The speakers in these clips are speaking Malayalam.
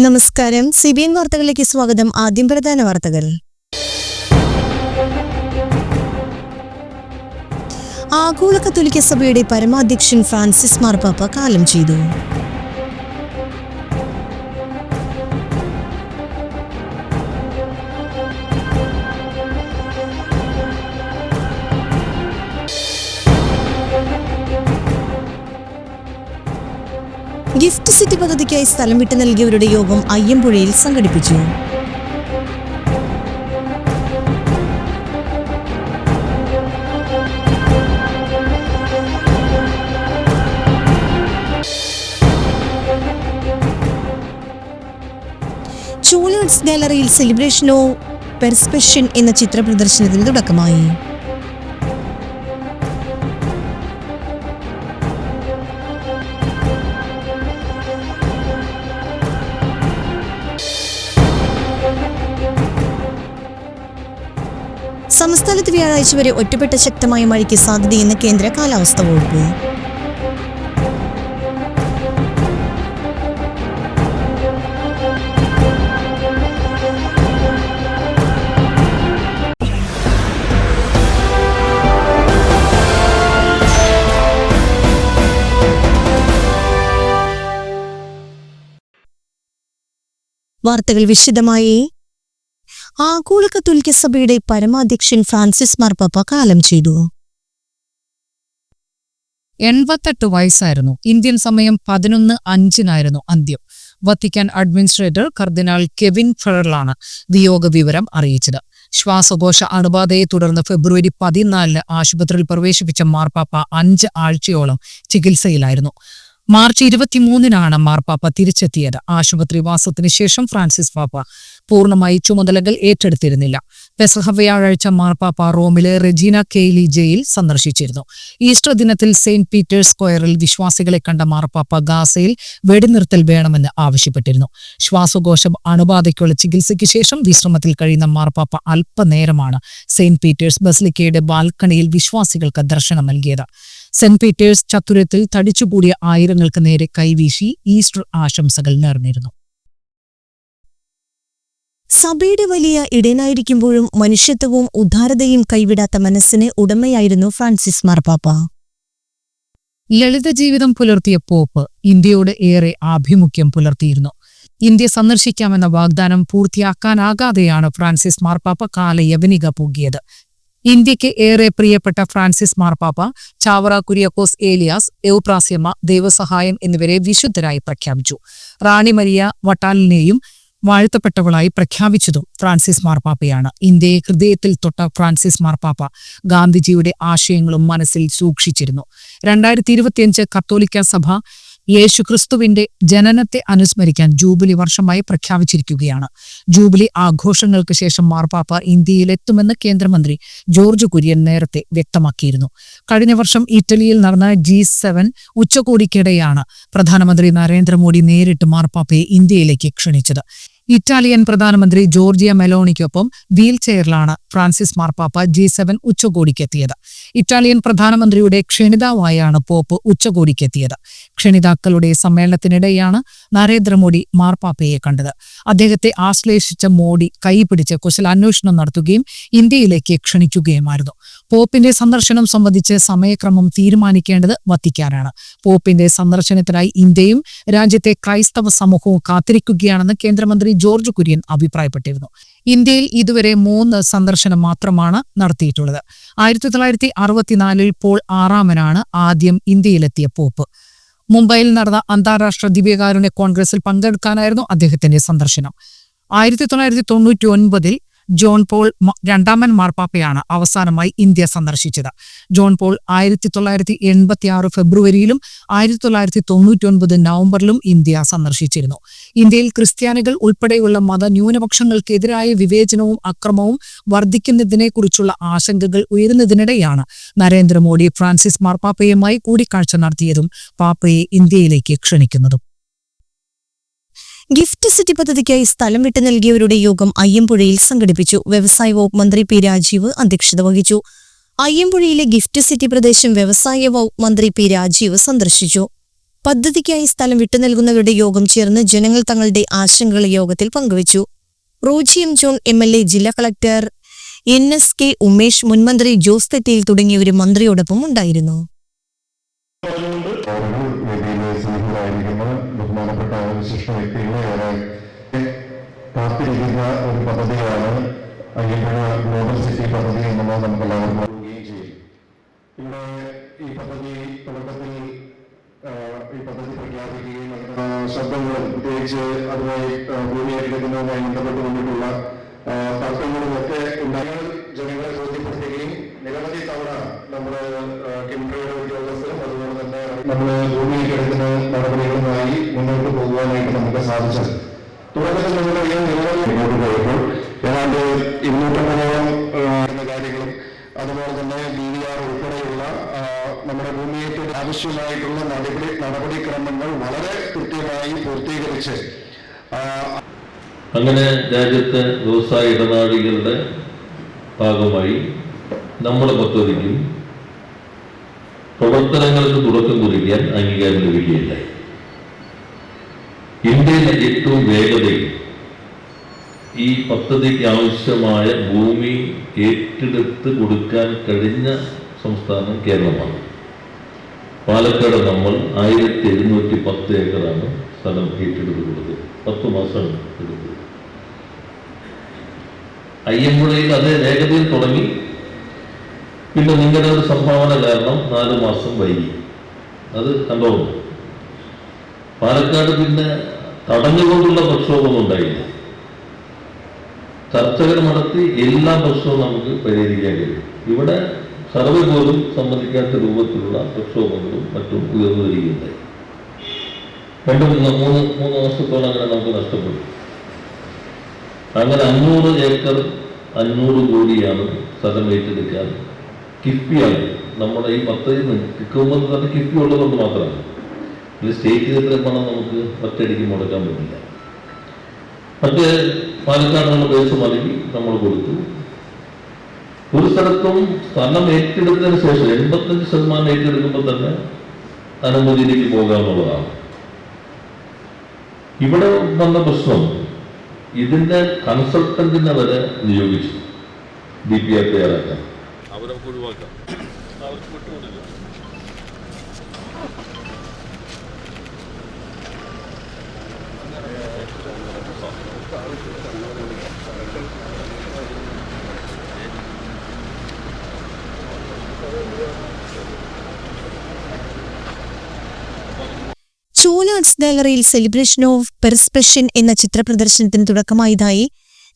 നമസ്കാരം. CBN വാർത്തകളിലേക്ക് സ്വാഗതം. ആദ്യം പ്രധാന വാർത്തകൾ. ആഗോള കത്തോലിക്ക സഭയുടെ പരമാധ്യക്ഷൻ ഫ്രാൻസിസ് മാർപ്പാപ്പ കാലം ചെയ്തു. ഗിഫ്റ്റ് സിറ്റി പദ്ധതിക്കായി സ്ഥലം വിട്ടു നൽകിയവരുടെ യോഗം അയ്യമ്പുഴയിൽ സംഘടിപ്പിച്ചു. ചൂലേഴ്സ് ഗാലറിയിൽ സെലിബ്രേഷൻ ഓഫ് പെർസ്പെഷൻ എന്ന ചിത്ര പ്രദർശനത്തിന് തുടക്കമായി. സംസ്ഥാനത്ത് വ്യാഴാഴ്ച വരെ ഒറ്റപ്പെട്ട ശക്തമായ മഴയ്ക്ക് സാധ്യതയെന്ന് കേന്ദ്ര കാലാവസ്ഥാ വകുപ്പ്. വാർത്തകൾ വിശദമായി. ആഗോള കത്തോലിക്ക സഭയുടെ പരമാധ്യക്ഷൻ ഫ്രാൻസിസ് മാർപ്പാപ്പ കാലം ചെയ്തു. 88 വയസ്സായിരുന്നു. ഇന്ത്യൻ സമയം 11:05 അന്ത്യം. വത്തിക്കാൻ അഡ്മിനിസ്ട്രേറ്റർ കർദിനാൾ കെവിൻ ഫെറലാണ് വിയോഗ വിവരം അറിയിച്ചത്. ശ്വാസകോശ അണുബാധയെ തുടർന്ന് ഫെബ്രുവരി 14 ആശുപത്രിയിൽ പ്രവേശിപ്പിച്ച മാർപ്പാപ്പ 5 ആഴ്ചയോളം ചികിത്സയിലായിരുന്നു. മാർച്ച് 23 മാർപ്പാപ്പ തിരിച്ചെത്തിയത്. ആശുപത്രി വാസത്തിന് ശേഷം ഫ്രാൻസിസ് പാപ്പ പൂർണ്ണമായി ചുമതലകൾ ഏറ്റെടുത്തിരുന്നില്ല. പെസഹ വ്യാഴാഴ്ച മാർപ്പാപ്പ റോമിലെ റെജീന കെയ്ലി ജയിൽ സന്ദർശിച്ചിരുന്നു. ഈസ്റ്റർ ദിനത്തിൽ സെയിന്റ് പീറ്റേഴ്സ് സ്ക്വയറിൽ വിശ്വാസികളെ കണ്ട മാർപ്പാപ്പ ഗാസയിൽ വെടിനിർത്തൽ വേണമെന്ന് ആവശ്യപ്പെട്ടിരുന്നു. ശ്വാസകോശ അണുബാധയ്ക്കുള്ള ചികിത്സയ്ക്ക് ശേഷം വിശ്രമത്തിൽ കഴിയുന്ന മാർപ്പാപ്പ അല്പനേരമാണ് സെയിന്റ് പീറ്റേഴ്സ് ബസിലിക്കയുടെ ബാൽക്കണിയിൽ വിശ്വാസികൾക്ക് ദർശനം നൽകിയത്. സെന്റ് പീറ്റേഴ്സ് ചത്തുരത്തിൽ തടിച്ചുകൂടിയ ആയിരങ്ങൾക്ക് നേരെ കൈവീശി ഈസ്റ്റർ ആശംസകൾ നേർന്നിരുന്നു. സഭയുടെ വലിയ ഇടയനായിരിക്കുമ്പോഴും മനുഷ്യത്വവും ഉദാരതയും കൈവിടാത്ത മനസ്സിന് ഉടമയായിരുന്നു ഫ്രാൻസിസ് മാർപ്പാപ്പ. ലളിത ജീവിതം പുലർത്തിയ പോപ്പ് ഇന്ത്യയോട് ഏറെ ആഭിമുഖ്യം പുലർത്തിയിരുന്നു. ഇന്ത്യ സന്ദർശിക്കാമെന്ന വാഗ്ദാനം പൂർത്തിയാക്കാനാകാതെയാണ് ഫ്രാൻസിസ് മാർപ്പാപ്പ കാലയവനിക പൂകിയത്. ഇന്ത്യക്ക് ഏറെ പ്രിയപ്പെട്ട ഫ്രാൻസിസ് മാർപ്പാപ്പ ചാവറ കുര്യാക്കോസ് ഏലിയാസ്, എവുപ്രാസ്യമ്മ, ദൈവസഹായം എന്നിവരെ വിശുദ്ധരായി പ്രഖ്യാപിച്ചു. റാണി മരിയ വട്ടാലിനെയും വാഴ്ത്തപ്പെട്ടവളായി പ്രഖ്യാപിച്ചതും ഫ്രാൻസിസ് മാർപ്പാപ്പയാണ്. ഇന്ത്യയെ ഹൃദയത്തിൽ തൊട്ട ഫ്രാൻസിസ് മാർപ്പാപ്പ ഗാന്ധിജിയുടെ ആശയങ്ങളും മനസ്സിൽ സൂക്ഷിച്ചിരുന്നു. 2025 കത്തോലിക്ക സഭ യേശുക്രിസ്തുവിന്റെ ജനനത്തെ അനുസ്മരിക്കാൻ ജൂബിലി വർഷമായി പ്രഖ്യാപിച്ചിരിക്കുകയാണ്. ജൂബിലി ആഘോഷങ്ങൾക്ക് ശേഷം മാർപ്പാപ്പ ഇന്ത്യയിലെത്തുമെന്ന് കേന്ദ്രമന്ത്രി ജോർജ് കുര്യൻ നേരത്തെ വ്യക്തമാക്കിയിരുന്നു. കഴിഞ്ഞ വർഷം ഇറ്റലിയിൽ നടന്ന G7 ഉച്ചകോടിക്കിടെയാണ് പ്രധാനമന്ത്രി നരേന്ദ്രമോദി നേരിട്ട് മാർപ്പാപ്പയെ ഇന്ത്യയിലേക്ക് ക്ഷണിച്ചത്. ഇറ്റാലിയൻ പ്രധാനമന്ത്രി ജോർജിയ മെലോണിക്കൊപ്പം വീൽ ചെയറിലാണ് ഫ്രാൻസിസ് മാർപ്പാപ്പ G7 ഉച്ചകോടിക്കെത്തിയത്. ഇറ്റാലിയൻ പ്രധാനമന്ത്രിയുടെ ക്ഷണിതാവായാണ് പോപ്പ് ഉച്ചകോടിക്കെത്തിയത്. ക്ഷണിതാക്കളുടെ സമ്മേളനത്തിനിടെയാണ് നരേന്ദ്രമോദി മാർപ്പാപ്പയെ കണ്ടത്. അദ്ദേഹത്തെ ആശ്ലേഷിച്ച മോഡി കൈപിടിച്ച് കുശലാന്വേഷണം നടത്തുകയും ഇന്ത്യയിലേക്ക് ക്ഷണിക്കുകയുമായിരുന്നു. പോപ്പിന്റെ സന്ദർശനം സംബന്ധിച്ച് സമയക്രമം തീരുമാനിക്കേണ്ടത് വത്തിക്കാനാണ്. പോപ്പിന്റെ സന്ദർശനത്തിനായി ഇന്ത്യയും രാജ്യത്തെ ക്രൈസ്തവ സമൂഹവും കാത്തിരിക്കുകയാണെന്ന് കേന്ദ്രമന്ത്രി ജോർജ് കുര്യൻ അഭിപ്രായപ്പെട്ടിരുന്നു. ഇന്ത്യയിൽ ഇതുവരെ 3 സന്ദർശനം മാത്രമാണ് നടത്തിയിട്ടുള്ളത്. 1964 പോൾ ആറാമനാണ് ആദ്യം ഇന്ത്യയിലെത്തിയ പോപ്പ്. മുംബൈയിൽ നടന്ന അന്താരാഷ്ട്ര ദിവ്യകാരുണ്യ കോൺഗ്രസിൽ പങ്കെടുക്കാനായിരുന്നു അദ്ദേഹത്തിന്റെ സന്ദർശനം. 1999 ജോൺ പോൾ രണ്ടാമൻ മാർപ്പാപ്പയാണ് അവസാനമായി ഇന്ത്യ സന്ദർശിച്ചത്. ജോൺ പോൾ 1986 ഫെബ്രുവരിയിലും 1999 നവംബറിലും ഇന്ത്യ സന്ദർശിച്ചിരുന്നു. ഇന്ത്യയിൽ ക്രിസ്ത്യാനികൾ ഉൾപ്പെടെയുള്ള മതന്യൂനപക്ഷങ്ങൾക്കെതിരായ വിവേചനവും അക്രമവും വർദ്ധിക്കുന്നതിനെക്കുറിച്ചുള്ള ആശങ്കകൾ ഉയരുന്നതിനിടെയാണ് നരേന്ദ്രമോദി ഫ്രാൻസിസ് മാർപ്പാപ്പയുമായി കൂടിക്കാഴ്ച നടത്തിയതും പാപ്പയെ ഇന്ത്യയിലേക്ക് ക്ഷണിക്കുന്നതും. ഗിഫ്റ്റ് സിറ്റി പദ്ധതിക്കായി സ്ഥലം വിട്ടു നൽകിയവരുടെ യോഗം അയ്യമ്പുഴയിൽ സംഘടിപ്പിച്ചു. വ്യവസായ വകുപ്പ് മന്ത്രി പി രാജീവ് അധ്യക്ഷത വഹിച്ചു. അയ്യമ്പുഴയിലെ ഗിഫ്റ്റ് സിറ്റി പ്രദേശം വ്യവസായ വകുപ്പ് മന്ത്രി പി രാജീവ് സന്ദർശിച്ചു. പദ്ധതിക്കായി സ്ഥലം വിട്ടുനൽകുന്നവരുടെ യോഗം ചേർന്ന് ജനങ്ങൾ തങ്ങളുടെ ആശങ്കകൾ യോഗത്തിൽ പങ്കുവച്ചു. റോജി എം ജോൺ MLA, ജില്ലാ കളക്ടർ NSK ഉമേഷ്, മുൻമന്ത്രി ജോസ് തെറ്റയിൽ തുടങ്ങിയവരും മന്ത്രിയോടൊപ്പം ഉണ്ടായിരുന്നു. ബഹുമാനപ്പെട്ട വിശിഷ്ട വ്യക്തികളെ കാത്തിരിക്കുന്ന ഒരു പദ്ധതിയാണ് അയ്യമ്പുഴ ഗ്ലോബൽ സിറ്റി പദ്ധതി എന്നുള്ളത് നമുക്ക് എല്ലാവർക്കും അറിയുകയും ചെയ്യും. ഇവിടെ ഈ പദ്ധതി തുടക്കത്തിൽ ഈ പദ്ധതി പ്രഖ്യാപിക്കുകയും ശബ്ദങ്ങളും പ്രത്യേകിച്ച് അതുമായി ഭൂമി ഏറ്റെടുക്കുന്നതുമായി ബന്ധപ്പെട്ടുകൊണ്ടിട്ടുള്ള തർക്കങ്ങളും ഒക്കെ ഉണ്ടായി ജനങ്ങളെ ബോധ്യപ്പെടുത്തുകയും നിരവധി തവണ നമ്മുടെ കിംട്രയുടെ ഉദ്യോഗസ്ഥരും അതുപോലെ തന്നെ നമ്മൾ ഭൂമി ഏറ്റെടുക്കുന്ന നടപടികളുമായി മുന്നോട്ട് പോകുവാനായിട്ട് നമുക്ക് സാധിച്ചത്. തുടക്കത്തിൽ നമുക്കറിയാം നിരവധി മുന്നോട്ട് പോയപ്പോൾ ഏതാണ്ട് 250 കാര്യങ്ങളും അതുപോലെ തന്നെ DVR ഉൾപ്പെടെയുള്ള നമ്മുടെ ഭൂമിയേറ്റ് ആവശ്യമായിട്ടുള്ള നടപടിക്രമങ്ങൾ വളരെ കൃത്യമായി പൂർത്തീകരിച്ച് അങ്ങനെ രാജ്യത്തെ വ്യവസായ ഇടനാഴികളുടെ ഭാഗമായി നമ്മുടെ പദ്ധതിക്കും പ്രവർത്തനങ്ങൾക്ക് തുടക്കം കുറിക്കാൻ അംഗീകാരം ലഭിക്കുകയില്ലായി. ഇന്ത്യയിലെ ഏറ്റവും വേഗതയിൽ ഈ പദ്ധതിക്ക് ആവശ്യമായ ഭൂമി ഏറ്റെടുത്ത് കൊടുക്കാൻ കഴിഞ്ഞ സംസ്ഥാനം കേരളമാണ്. പാലക്കാട് നമ്മൾ 1710 ഏക്കറാണ് സ്ഥലം ഏറ്റെടുത്ത് കൊടുത്തത്. 10 മാസം എടുത്തത്. അയ്യമ്പുഴയിൽ അതേ വേഗതയിൽ തുടങ്ങി. പിന്നെ നിങ്ങളുടെ ഒരു സംഭാവന കാരണം 4 മാസം വൈകി. അത് കണ്ടോളൂ. പാലക്കാട് പിന്നെ തടഞ്ഞുകൊണ്ടുള്ള പ്രക്ഷോഭമൊന്നും ഉണ്ടായില്ല. ചർച്ചകൾ നടത്തി എല്ലാ പ്രശ്നവും നമുക്ക് പരിഹരിക്കാൻ കഴിയും. ഇവിടെ സർവേ പോലും സമ്മതിക്കാത്ത രൂപത്തിലുള്ള പ്രക്ഷോഭങ്ങളും മറ്റും ഉയർന്നു വരികയുണ്ടായി. 2-3 വർഷത്തോളം അങ്ങനെ നമുക്ക് നഷ്ടപ്പെട്ടു. അങ്ങനെ 500 ഏക്കർ 500 കോടിയാണ് സ്ഥലം ഏറ്റെടുക്കാൻ കിഫ്ബിയാണ് നമ്മുടെ ഈ പദ്ധതി കിക്കുമ്പോൾ തന്നെ കിഫ്ബി ഉള്ളതുകൊണ്ട് മാത്രമാണ്. ഇത് സ്റ്റേറ്റിൽ ഇത്രയും പണം നമുക്ക് ഒറ്റയടിക്ക് മുടക്കാൻ പറ്റില്ല. മറ്റേ പാലക്കാടുള്ള ബേസ് നൽകി നമ്മൾ കൊടുത്തു. ഒരു സ്ഥലത്തും സ്ഥലം ഏറ്റെടുത്തതിന് ശേഷം 85% ഏറ്റെടുക്കുമ്പോൾ തന്നെ അനുമതിയിലേക്ക് പോകാമെന്നുള്ളതാണ്. ഇവിടെ വന്ന പ്രശ്നം ഇതിന്റെ കൺസൾട്ടന്റിനെ വരെ നിയോഗിച്ചു DPR തയ്യാറാക്കാൻ. അവരെ ഒഴിവാക്കാം, അവർക്ക് വിട്ടുകൊടുക്കുക. ചൂല ആർട്സ് ഗാലറിയിൽ സെലിബ്രേഷൻ ഓഫ് പെർസ്പെഷൻ എന്ന ചിത്രപ്രദർശനത്തിന് തുടക്കമായതായി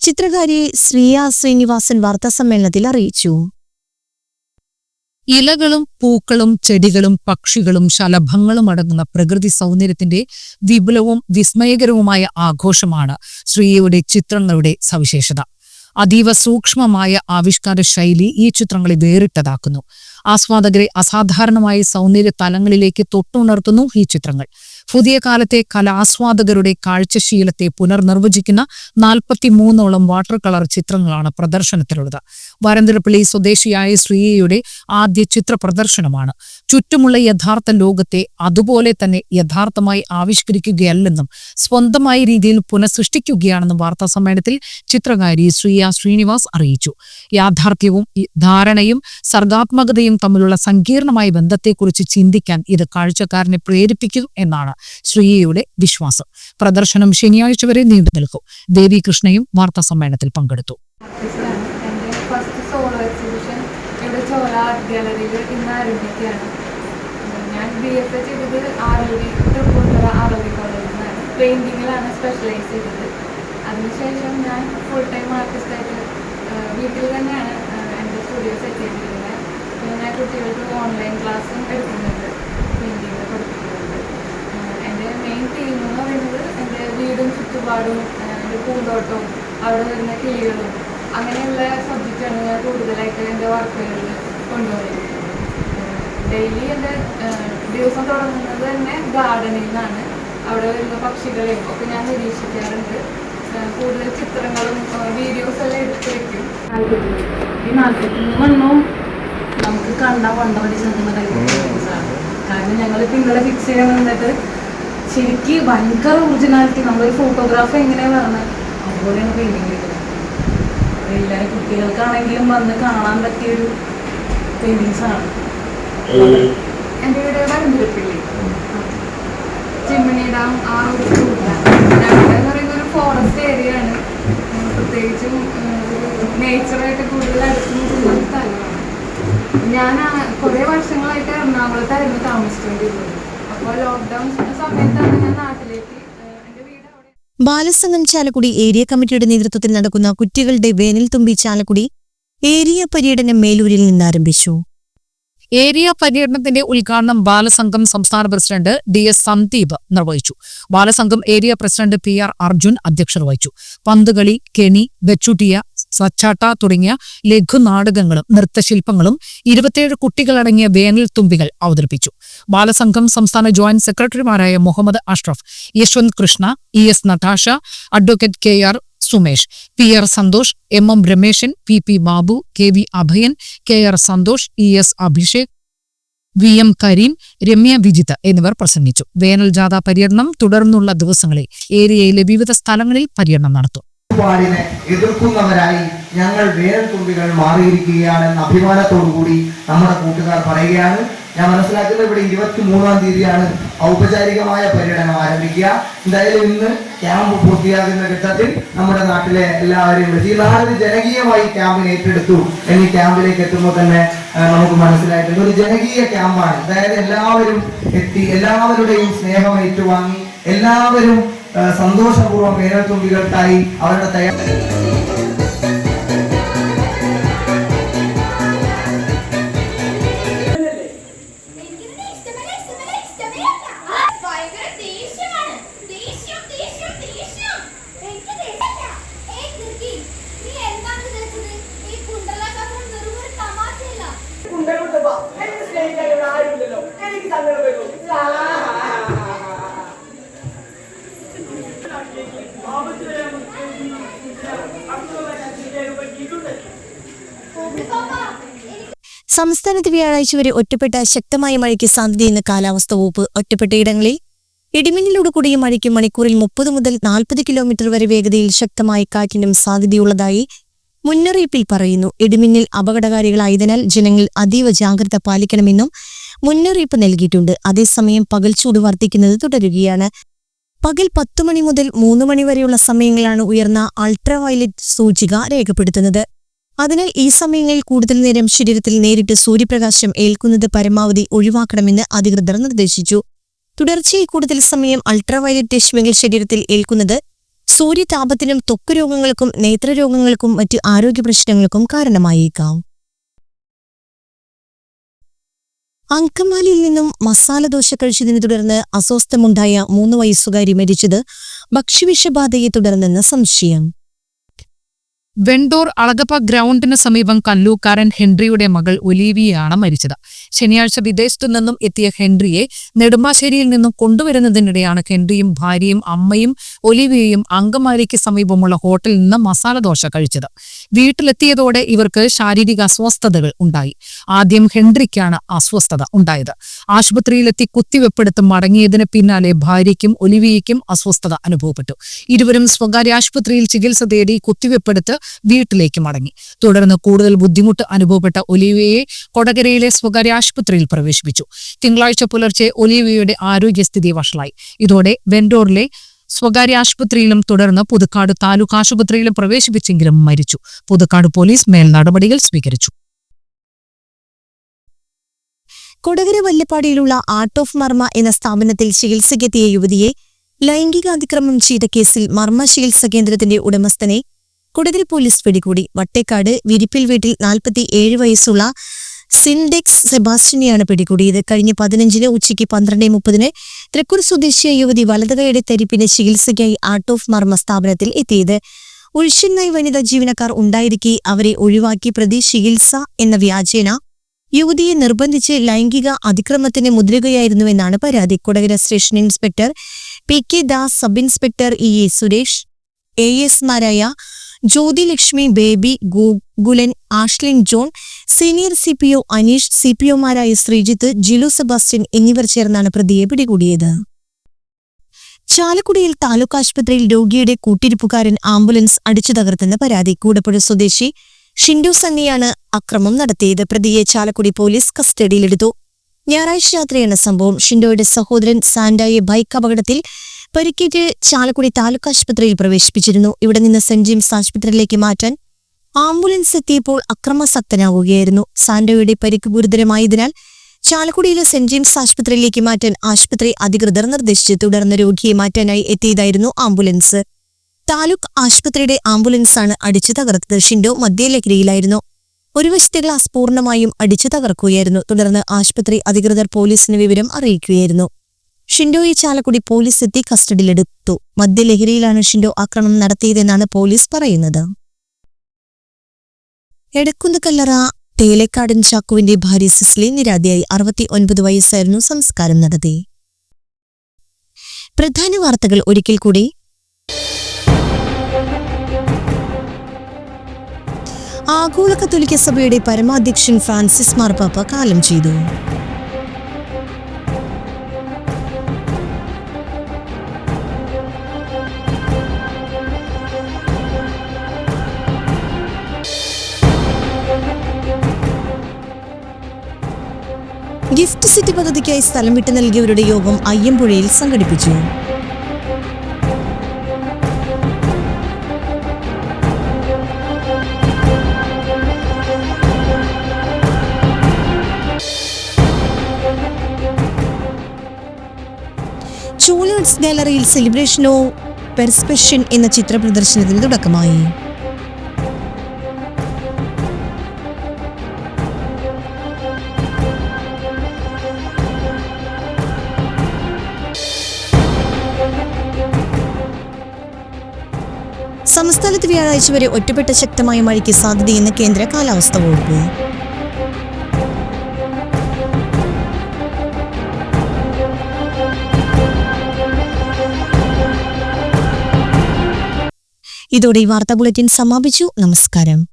ചിത്രകാരി ശ്രീയ ശ്രീനിവാസൻ വാർത്താസമ്മേളനത്തിൽ അറിയിച്ചു. ഇലകളും പൂക്കളും ചെടികളും പക്ഷികളും ശലഭങ്ങളും അടങ്ങുന്ന പ്രകൃതി സൗന്ദര്യത്തിന്റെ വിപുലവും വിസ്മയകരവുമായ ആഘോഷമാണ് ശ്രീയയുടെ ചിത്രങ്ങളുടെ സവിശേഷത. അതീവ സൂക്ഷ്മമായ ആവിഷ്കാര ശൈലി ഈ ചിത്രങ്ങളെ വേറിട്ടതാക്കുന്നു. ആസ്വാദകരെ അസാധാരണമായ സൗന്ദര്യ തലങ്ങളിലേക്ക് തൊട്ടുണർത്തുന്നു ഈ ചിത്രങ്ങൾ. പുതിയ കാലത്തെ കലാസ്വാദകരുടെ കാഴ്ചശീലത്തെ പുനർനിർവചിക്കുന്ന 43ഓളം വാട്ടർ കളർ ചിത്രങ്ങളാണ് പ്രദർശനത്തിലുള്ളത്. വരന്തരപ്പള്ളി സ്വദേശിയായ ശ്രീയയുടെ ആദ്യ ചിത്ര പ്രദർശനമാണ്. ചുറ്റുമുള്ള യഥാർത്ഥ ലോകത്തെ അതുപോലെ തന്നെ യഥാർത്ഥമായി ആവിഷ്കരിക്കുകയല്ലെന്നും സ്വന്തമായ രീതിയിൽ പുനഃസൃഷ്ടിക്കുകയാണെന്നും വാർത്താസമ്മേളനത്തിൽ ചിത്രകാരി ശ്രീയ ശ്രീനിവാസ് അറിയിച്ചു. യാഥാർത്ഥ്യവും ധാരണയും സർഗാത്മകതയും തമ്മിലുള്ള സങ്കീർണമായ ബന്ധത്തെക്കുറിച്ച് ചിന്തിക്കാൻ ഇത് കാഴ്ചക്കാരനെ പ്രേരിപ്പിക്കും എന്നാണ് ശ്രീയയുടെ വിശ്വാസം. പ്രദർശനം ശനിയാഴ്ച വരെ നീണ്ടു നിൽക്കും. ദേവി കൃഷ്ണയും വാർത്താ സമ്മേളനത്തിൽ പങ്കെടുത്തു. ചൂല ആർട്ട് ഗാലറിയിൽ ഇന്ന് ആരംഭിക്കുകയാണ്. ഞാൻ BFA ചെയ്തത് തൃപ്പൂണിത്തുറ ആരോഗ്യ കോളേജിൽ നിന്നാണ്. പെയിൻറ്റിങ്ങിലാണ് സ്പെഷ്യലൈസ് ചെയ്തത്. അതിനുശേഷം ഞാൻ ഫുൾ ടൈം ആർട്ടിസ്റ്റായിട്ട് വീട്ടിൽ തന്നെയാണ് എൻ്റെ സ്റ്റുഡിയോ സെറ്റ് ചെയ്തിരിക്കുന്നത്. പിന്നെ ഞാൻ കുട്ടികൾക്ക് ഓൺലൈൻ ക്ലാസ്സും എടുക്കുന്നുണ്ട്, പെയിൻറ്റിങ് പഠിപ്പിക്കുന്നുണ്ട്. എൻ്റെ മെയിൻ തീം എന്ന് പറയുന്നത് എൻ്റെ വീടും ചുറ്റുപാടും എൻ്റെ പൂന്തോട്ടവും അവിടെ വരുന്ന കിളികളും അങ്ങനെയുള്ള സബ്ജക്റ്റാണ് ഞാൻ കൂടുതലായിട്ട് എൻ്റെ വർക്കുകളിൽ കൊണ്ടുപോകുന്നത്. ഡെയിലി എൻ്റെ ദിവസം തുടങ്ങുന്നത് തന്നെ ഗാർഡനിൽ നിന്നാണ്. അവിടെ വരുന്ന പക്ഷികളെയും ഒക്കെ ഞാൻ നിരീക്ഷിക്കാറുണ്ട്. കൂടുതൽ ചിത്രങ്ങളും വീഡിയോസെല്ലാം എടുത്ത് വയ്ക്കും. ഈ 43 നമുക്ക് കണ്ട വണ്ട പഠിച്ച് നിൽക്കുന്ന ടൈപ്പാണ്. കാരണം ഞങ്ങളിപ്പോൾ ഇന്നലെ ഫിക്സ് ചെയ്യാൻ വന്നിട്ട് ശരിക്ക് ഭയങ്കര ഒറിജിനാലിറ്റി, നമ്മളൊരു ഫോട്ടോഗ്രാഫ് എങ്ങനെയാണ് പറഞ്ഞത് അതുപോലെയാണ് പെയിൻറ്റിങ് ചെയ്തത്. എല്ലാവരും കുട്ടികൾക്കാണെങ്കിലും വന്ന് കാണാൻ പറ്റിയൊരു പെയിൻറ്റിങ്സാണ്. എൻ്റെ വീട് വരമ്പുരപ്പള്ളി, ചിമ്മിണി ഡാം ആ ഒരു റൂട്ടിലാണ്. ഞങ്ങളുടെ എന്ന് പറയുന്ന ഒരു ഫോറസ്റ്റ് ഏരിയ ആണ്. പ്രത്യേകിച്ചും നേച്ചറായിട്ട് കൂടുതൽ അടുത്ത് നിൽക്കുന്ന ഒരു സ്ഥലമാണ്. ഞാൻ കുറേ വർഷങ്ങളായിട്ട് എറണാകുളത്തായിരുന്നു താമസിച്ചുകൊണ്ടിരുന്നത്. അപ്പോൾ ലോക്ക്ഡൗൺ സമയത്താണ് ഞാൻ നാട്ടിലേക്ക്. എൻ്റെ വീട് അവിടെ. ബാലസംഘം ചാലക്കുടി ഏരിയ കമ്മിറ്റിയുടെ നേതൃത്വത്തിൽ നടക്കുന്ന കുട്ടികളുടെ വേനൽ തുമ്പി ചാലക്കുടി ഏരിയ പര്യടനം മേലൂരിൽ നിന്ന് ആരംഭിച്ചു. ഏരിയ പര്യടനത്തിന്റെ ഉദ്ഘാടനം ബാലസംഘം സംസ്ഥാന പ്രസിഡന്റ് DS സന്ദീപ് നിർവഹിച്ചു. Balasangham area president PR Arjun അധ്യക്ഷത വഹിച്ചു. പന്തുകളി, കെണി, വെച്ചുട്ടിയ, സച്ചാട്ട തുടങ്ങിയ ലഘുനാടകങ്ങളും നൃത്തശില്പങ്ങളും 27 കുട്ടികളടങ്ങിയ വേനൽ തുമ്പികൾ അവതരിപ്പിച്ചു. ബാലസംഘം സംസ്ഥാന ജോയിന്റ് സെക്രട്ടറിമാരായ Muhammad Ashraf, Yashwant Krishna, ES Natasha, advocate KR Sumesh, PR Santhosh, MM Rameshan, PP Babu, KV Abhayan, KR Santhosh, ES Abhishek, VM Kareem, Ramya Vijith എന്നിവർ പ്രസംഗിച്ചു. വേനൽ ജാഥ പര്യടനം തുടർന്നുള്ള ദിവസങ്ങളിൽ ഏരിയയിലെ വിവിധ സ്ഥലങ്ങളിൽ പര്യടനം നടത്തും. പാടിനെ എതിർക്കുന്നവരായി ഞങ്ങൾ വേനൽ തുമ്പികൾ മാറിയിരിക്കുകയാണെന്ന അഭിമാനത്തോടുകൂടി നമ്മുടെ കൂട്ടുകാർ പറയുകയാണ്. ഞാൻ മനസ്സിലാക്കുന്നത് ഇവിടെ 23-ാം തീയതിയാണ് ഔപചാരികമായ പര്യടനം ആരംഭിക്കുക. എന്തായാലും ഇന്ന് ക്യാമ്പ് പൂർത്തിയാകുന്ന ഘട്ടത്തിൽ നമ്മുടെ നാട്ടിലെ എല്ലാവരെയും ഈ നാടിന് ജനകീയമായി ക്യാമ്പിനെ ഏറ്റെടുത്തു എന്നീ ക്യാമ്പിലേക്ക് എത്തുമ്പോൾ തന്നെ നമുക്ക് മനസ്സിലായിട്ടുണ്ട് ഒരു ജനകീയ ക്യാമ്പാണ്. അതായത് എല്ലാവരും എത്തി, എല്ലാവരുടെയും സ്നേഹം ഏറ്റുവാങ്ങി, എല്ലാവരും സന്തോഷപൂർവ്വം വേനൽ തുമ്പികൾക്കായി അവരുടെ തയ്യാറ സംസ്ഥാനത്ത് വ്യാഴാഴ്ച വരെ ഒറ്റപ്പെട്ട ശക്തമായ മഴയ്ക്ക് സാധ്യതയെന്ന് കാലാവസ്ഥാ വകുപ്പ്. ഒറ്റപ്പെട്ട ഇടങ്ങളിൽ ഇടിമിന്നലോടുകൂടിയ മഴയ്ക്ക് മണിക്കൂറിൽ 30 മുതൽ 40 കിലോമീറ്റർ വരെ വേഗതയിൽ ശക്തമായ കാറ്റിനും സാധ്യതയുള്ളതായി മുന്നറിയിപ്പിൽ പറയുന്നു. ഇടിമിന്നൽ അപകടകാരികളായതിനാൽ ജനങ്ങൾ അതീവ ജാഗ്രത പാലിക്കണമെന്നും മുന്നറിയിപ്പ് നൽകിയിട്ടുണ്ട്. അതേസമയം പകൽ ചൂട് വർദ്ധിക്കുന്നത് തുടരുകയാണ്. പകൽ 10 മണി മുതൽ 3 മണി വരെയുള്ള സമയങ്ങളാണ് ഉയർന്ന അൾട്രാവയലറ്റ് സൂചിക രേഖപ്പെടുത്തുന്നത്. അതിനാൽ ഈ സമയങ്ങളിൽ കൂടുതൽ നേരം ശരീരത്തിൽ നേരിട്ട് സൂര്യപ്രകാശം ഏൽക്കുന്നത് പരമാവധി ഒഴിവാക്കണമെന്ന് അധികൃതർ നിർദ്ദേശിച്ചു. തുടർച്ചയായി കൂടുതൽ സമയം അൾട്രാവയലറ്റ് രശ്മികൾ ശരീരത്തിൽ ഏൽക്കുന്നത് സൂര്യതാപത്തിനും ത്വക്ക് രോഗങ്ങൾക്കും നേത്രരോഗങ്ങൾക്കും മറ്റ് ആരോഗ്യ പ്രശ്നങ്ങൾക്കും കാരണമായേക്കാം. അങ്കമാലിയിൽ നിന്നും മസാലദോശ കഴിച്ചതിനെ തുടർന്ന് അസ്വസ്ഥമുണ്ടായ 3 വയസ്സുകാരി മരിച്ചത് ഭക്ഷ്യവിഷബാധയെ തുടർന്നെന്ന് സംശയം. വെണ്ടൂർ അളഗപ്പ ഗ്രൗണ്ടിന് സമീപം കല്ലൂക്കാരൻ ഹെൻറിയുടെ മകൾ ഒലീവിയയാണ് മരിച്ചത്. ശനിയാഴ്ച വിദേശത്തു നിന്നും എത്തിയ ഹെൻറിയെ നെടുമ്പാശ്ശേരിയിൽ നിന്നും കൊണ്ടുവരുന്നതിനിടെയാണ് ഹെൻറിയും ഭാര്യയും അമ്മയും ഒലീവിയയും അങ്കമാലിക്ക് സമീപമുള്ള ഹോട്ടലിൽ നിന്ന് മസാലദോശ കഴിച്ചത്. വീട്ടിലെത്തിയതോടെ ഇവർക്ക് ശാരീരിക അസ്വസ്ഥതകൾ ഉണ്ടായി. ആദ്യം ഹെൻറിക്കാണ് അസ്വസ്ഥത ഉണ്ടായത്. ആശുപത്രിയിലെത്തി കുത്തിവെപ്പെടുത്ത് മടങ്ങിയതിന് പിന്നാലെ ഭാര്യയ്ക്കും ഒലിവിയയ്ക്കും അസ്വസ്ഥത അനുഭവപ്പെട്ടു. ഇരുവരും സ്വകാര്യ ആശുപത്രിയിൽ ചികിത്സ തേടി കുത്തിവെപ്പെടുത്ത് വീട്ടിലേക്ക് മടങ്ങി. തുടർന്ന് കൂടുതൽ ബുദ്ധിമുട്ട് അനുഭവപ്പെട്ട ഒലിവിയയെ കൊടകരയിലെ സ്വകാര്യ ആശുപത്രിയിൽ പ്രവേശിപ്പിച്ചു. തിങ്കളാഴ്ച പുലർച്ചെ ഒലിവിയയുടെ ആരോഗ്യസ്ഥിതി വഷളായി. ഇതോടെ വെണ്ടൂറിലെ സ്വകാര്യ ആശുപത്രിയിലും തുടർന്ന് പുതുക്കാട് താലൂക്ക് ആശുപത്രിയിലും പ്രവേശിപ്പിച്ചെങ്കിലും മരിച്ചു. പുതുക്കാട് പോലീസ് മേൽ നടപടികൾ സ്വീകരിച്ചു. കൊടകര വല്ലപ്പാടിയിലുള്ള ആർട്ട് ഓഫ് മർമ്മ എന്ന സ്ഥാപനത്തിൽ ചികിത്സയ്ക്കെത്തിയ യുവതിയെ ലൈംഗികാതിക്രമം ചെയ്ത കേസിൽ മർമ്മ ചികിത്സാ കേന്ദ്രത്തിന്റെ ഉടമസ്ഥനെ കൊടകര പോലീസ് പിടികൂടി. വട്ടേക്കാട് വിരിപ്പിൽ വീട്ടിൽ 47 വയസ്സുള്ള സിൻഡെക്സ് സെബാസ്റ്റ്യനെയാണ് പിടികൂടിയത്. കഴിഞ്ഞ 15-ന് ഉച്ചയ്ക്ക് 12:30 തൃക്കൂർ സ്വദേശിയായ യുവതി വലതുകൈയുടെ തരിപ്പിന് ചികിത്സയ്ക്കായി ആർട്ട് ഓഫ് മർമ്മ സ്ഥാപനത്തിൽ എത്തിയത്. ഉൾഷ്യനായി വനിതാ ജീവനക്കാർ ഉണ്ടായിരിക്കെ അവരെ ഒഴിവാക്കി പ്രതി ചികിത്സ എന്ന വ്യാജേന യുവതിയെ നിർബന്ധിച്ച് ലൈംഗിക അതിക്രമത്തിന് മുതിരുകയായിരുന്നുവെന്നാണ് പരാതി. Kodakara station inspector PK Das, sub inspector EA Suresh, AS മാരായ ജ്യോതി ലക്ഷ്മി, ബേബി, ഗുലൻ, ആഷ്ലിൻ ജോൺ, സീനിയർ CPO അനീഷ്, CPOമാരായ ശ്രീജിത്ത്, ജിലു സെബാസ്റ്റ്യൻ എന്നിവർ ചേർന്നാണ് പ്രതിയെ പിടികൂടിയത്. ചാലക്കുടിയിൽ താലൂക്ക് ആശുപത്രിയിൽ രോഗിയുടെ കൂട്ടിരിപ്പുകാരൻ ആംബുലൻസ് അടിച്ചു തകർത്തെന്ന പരാതി. കൂടപ്പുഴ സ്വദേശി ഷിൻഡു സണ്ണിയാണ് അക്രമം നടത്തിയത്. പ്രതിയെ ചാലക്കുടി പോലീസ് കസ്റ്റഡിയിലെടുത്തു. ഞായറാഴ്ച രാത്രിയാണ് സംഭവം. ഷിൻഡോയുടെ സഹോദരൻ സാന്റായെ ബൈക്ക് അപകടത്തിൽ പരിക്കേറ്റ് ചാലക്കുടി താലൂക്ക് ആശുപത്രിയിൽ പ്രവേശിപ്പിച്ചിരുന്നു. ഇവിടെ നിന്ന് സെന്റ് ജെയിംസ് ആശുപത്രിയിലേക്ക് മാറ്റാൻ ആംബുലൻസ് എത്തിയപ്പോൾ അക്രമാസക്തനാവുകയായിരുന്നു. സാന്റോയുടെ പരിക്ക് ഗുരുതരമായതിനാൽ ചാലക്കുടിയിലെ സെന്റ് ജെയിംസ് ആശുപത്രിയിലേക്ക് മാറ്റാൻ ആശുപത്രി അധികൃതർ നിർദ്ദേശിച്ചു. തുടർന്ന് രോഗിയെ മാറ്റാനായി എത്തിയതായിരുന്നു ആംബുലൻസ്. താലൂക്ക് ആശുപത്രിയുടെ ആംബുലൻസാണ് അടിച്ചു തകർത്തത്. ഷിൻഡോ മദ്യലഹരിയിലായിരുന്നു. ഒരു വശത്തെ ഗ്ലാസ് പൂർണ്ണമായും അടിച്ചു തകർക്കുകയായിരുന്നു. തുടർന്ന് ആശുപത്രി അധികൃതർ പോലീസിന് വിവരം അറിയിക്കുകയായിരുന്നു. ഷിൻഡോയെ ചാലക്കുടി പോലീസ് എത്തി കസ്റ്റഡിയിലെടുത്തു. മദ്യലഹരിയിലാണ് ഷിൻഡോ ആക്രമണം നടത്തിയതെന്നാണ് പോലീസ് പറയുന്നത്. എടക്കുന്നകല്ലറ തേലേക്കാടൻ ചാക്കുവിന്റെ ഭാര്യ സിസ്ലി നിര്യാതയായി. 69 വയസ്സായിരുന്നു. സംസ്കാരം നടത്തി. പ്രധാന വാർത്തകൾ ഒരിക്കൽ കൂടി. ആഗോള കത്തോലിക്ക സഭയുടെ പരമാധ്യക്ഷൻ ഫ്രാൻസിസ് മാർപ്പാപ്പ കാലം ചെയ്തു. ഗിഫ്റ്റ് സിറ്റി പദ്ധതിക്കായി സ്ഥലം വിട്ടു നൽകിയവരുടെ യോഗം അയ്യമ്പുഴയിൽ സംഘടിപ്പിച്ചു. ചൂലേഴ്സ് ഗാലറിയിൽ സെലിബ്രേഷൻ ഓഫ് പെർസ്പെഷൻ എന്ന ചിത്ര പ്രദർശനത്തിന് തുടക്കമായി. സംസ്ഥാനത്ത് വ്യാഴാഴ്ച വരെ ഒറ്റപ്പെട്ട ശക്തമായ മഴയ്ക്ക് സാധ്യതയെന്ന് കേന്ദ്ര കാലാവസ്ഥാ വകുപ്പ്. ഇതോടെ ഈ വാർത്താ ബുള്ളറ്റിൻ സമാപിച്ചു. നമസ്കാരം.